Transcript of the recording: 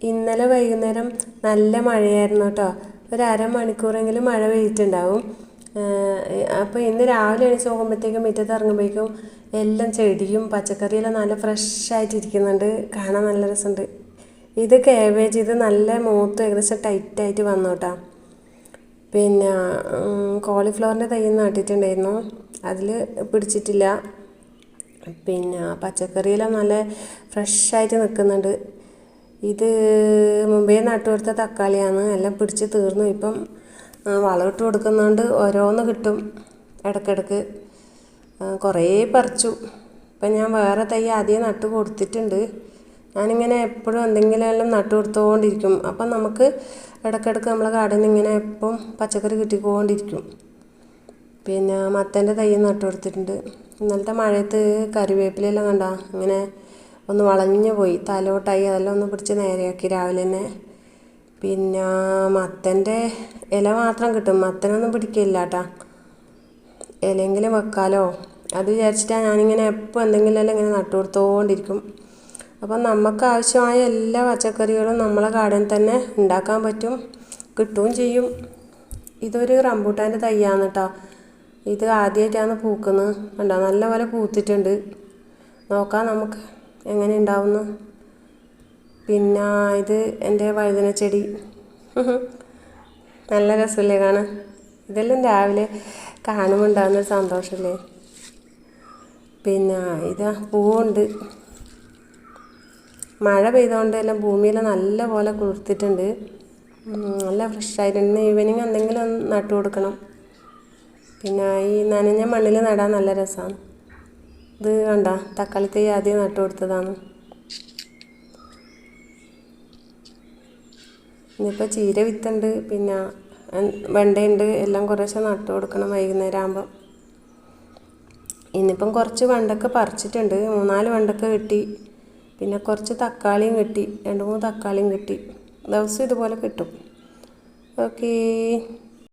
ഇന്നലെ വൈകുന്നേരം നല്ല മഴയായിരുന്നു കേട്ടോ. ഒരു അരമണിക്കൂറെങ്കിലും മഴ പെയ്തിട്ടുണ്ടാവും. അപ്പോൾ ഇന്ന് രാവിലെ എണീച്ച് നോക്കുമ്പോഴത്തേക്കും മുറ്റത്ത് ഇറങ്ങുമ്പോഴേക്കും എല്ലാം ചെടിയും പച്ചക്കറിയെല്ലാം നല്ല ഫ്രഷായിട്ടിരിക്കുന്നുണ്ട്. കാണാൻ നല്ല രസമുണ്ട്. ഇത് കാബേജ്, ഇത് നല്ല മൂത്ത് ഏകദേശം ടൈറ്റായിട്ട് വന്നു കേട്ടോ. പിന്നെ കോളിഫ്ലവറിൻ്റെ തൈ നട്ടിട്ടുണ്ടായിരുന്നു, അതിൽ പിടിച്ചിട്ടില്ല. പിന്നെ പച്ചക്കറിയെല്ലാം നല്ല ഫ്രഷായിട്ട് നിൽക്കുന്നുണ്ട്. ഇത് മുമ്പേ നട്ടു കൊടുത്ത തക്കാളിയാണ്, എല്ലാം പിടിച്ച് തീർന്നു. ഇപ്പം വളമിട്ട് കൊടുക്കുന്നതുകൊണ്ട് ഓരോന്ന് കിട്ടും ഇടയ്ക്കിടയ്ക്ക്. കുറേ പറിച്ചു. ഇപ്പം ഞാൻ വേറെ തൈ ആദ്യം നട്ട് കൊടുത്തിട്ടുണ്ട്. ഞാനിങ്ങനെ എപ്പോഴും എന്തെങ്കിലും നട്ടു കൊടുത്തുകൊണ്ടിരിക്കും. അപ്പം നമുക്ക് ഇടയ്ക്കിടയ്ക്ക് നമ്മളെ ഗാർഡനിൽ ഇങ്ങനെ എപ്പം പച്ചക്കറി കിട്ടിക്കൊണ്ടിരിക്കും. പിന്നെ മത്തൻ്റെ തൈ നട്ടു കൊടുത്തിട്ടുണ്ട്. ഇന്നലത്തെ മഴയത്ത് കറിവേപ്പിലെല്ലാം കണ്ട ഇങ്ങനെ ഒന്ന് വളഞ്ഞു പോയി, തലോട്ടായി. അതെല്ലാം ഒന്ന് പിടിച്ച് നേരെയാക്കി രാവിലെ തന്നെ. പിന്നെ മത്തൻ്റെ ഇല മാത്രം കിട്ടും, മത്തനൊന്നും പിടിക്കില്ല കേട്ടോ. ഇലയെങ്കിലും വെക്കാലോ, അത് വിചാരിച്ചിട്ടാണ് ഞാനിങ്ങനെ എപ്പോൾ എന്തെങ്കിലും ഇങ്ങനെ നട്ടു കൊടുത്തുകൊണ്ടിരിക്കും. അപ്പം നമുക്ക് ആവശ്യമായ എല്ലാ പച്ചക്കറികളും നമ്മളെ ഗാർഡനിൽ തന്നെ ഉണ്ടാക്കാൻ പറ്റും, കിട്ടുകയും ചെയ്യും. ഇതൊരു റംബൂട്ടാൻ്റെ തൈയാണ് കേട്ടോ. ഇത് ആദ്യമായിട്ടാണ് പൂക്കുന്നത്. കണ്ടോ, നല്ലപോലെ പൂത്തിട്ടുണ്ട്. നോക്കാം നമുക്ക് എങ്ങനെ ഉണ്ടാവുന്നു. പിന്നെ ഇത് എൻ്റെ വഴുതന ചെടി. നല്ല രസമല്ലേ കാണാൻ? ഇതെല്ലാം രാവിലെ കാണുമ്പോൾ ഉണ്ടാകുന്നൊരു സന്തോഷമല്ലേ. പിന്നെ ഇതാ പൂവുണ്ട്. മഴ പെയ്തുകൊണ്ട് എല്ലാം ഭൂമിയെല്ലാം നല്ല പോലെ കുളിർത്തിട്ടുണ്ട്, നല്ല ഫ്രഷായിട്ടുണ്ട്. ഈവനിങ് എന്തെങ്കിലും ഒന്ന് നട്ടു കൊടുക്കണം. പിന്നെ ഈ നനഞ്ഞ മണ്ണിൽ നടാൻ നല്ല രസമാണ്. ഇത് കണ്ട തക്കാളി തൈ ആദ്യം നട്ടു കൊടുത്തതാണ്. ഇനിയിപ്പോൾ ചീര വിത്തുണ്ട്, പിന്നെ വെണ്ടയുണ്ട്. എല്ലാം കുറേശ്ശെ നട്ടു കൊടുക്കണം വൈകുന്നേരം ആകുമ്പോൾ. ഇന്നിപ്പം കുറച്ച് വെണ്ടക്ക പറിച്ചിട്ടുണ്ട്, 3-4 വെണ്ടക്ക കിട്ടി. പിന്നെ കുറച്ച് തക്കാളിയും കിട്ടി, 2-3 തക്കാളിയും കിട്ടി. ദിവസം ഇതുപോലെ കിട്ടും. ഓക്കേ.